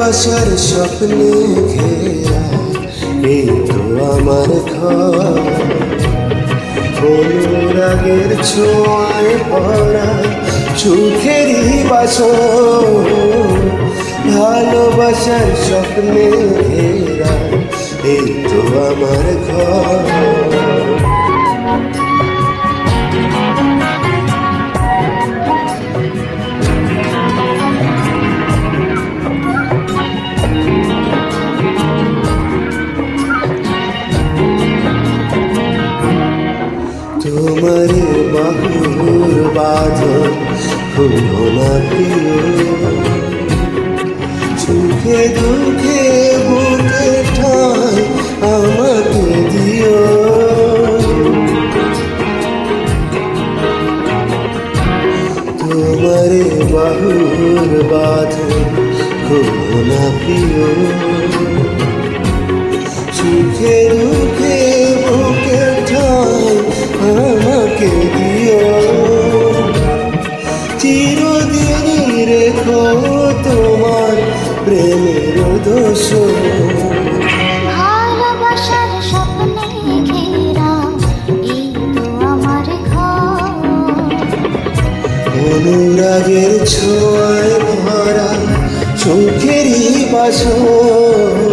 ভালোবাসার স্বপ্নে ঘেরা এই তো আমার ঘর। অনুরাগের ছোঁয়ায় ভরা সুখেরই বাসর। ভালোবাসার স্বপ্নে ঘেরা এই তো আমার ঘর। তোমার বাহুর বাঁধন খুলো না প্রিয়, সুখে দুঃখে বুকে ঠাঁই আমাকে দিও। তোমার বাহুর বাঁধন খুলো না প্রিয়, সুখে দুঃখে বুকে ঠাঁই আমাকে দিও। চিরদিনই রেখো তোমার প্রেমের দোষ। ভালোবাসার স্বপ্নে ঘেরা এই তো আমার ঘর। অনুরাগের ছোঁয়ায় ভরা সুখেরই বাসর।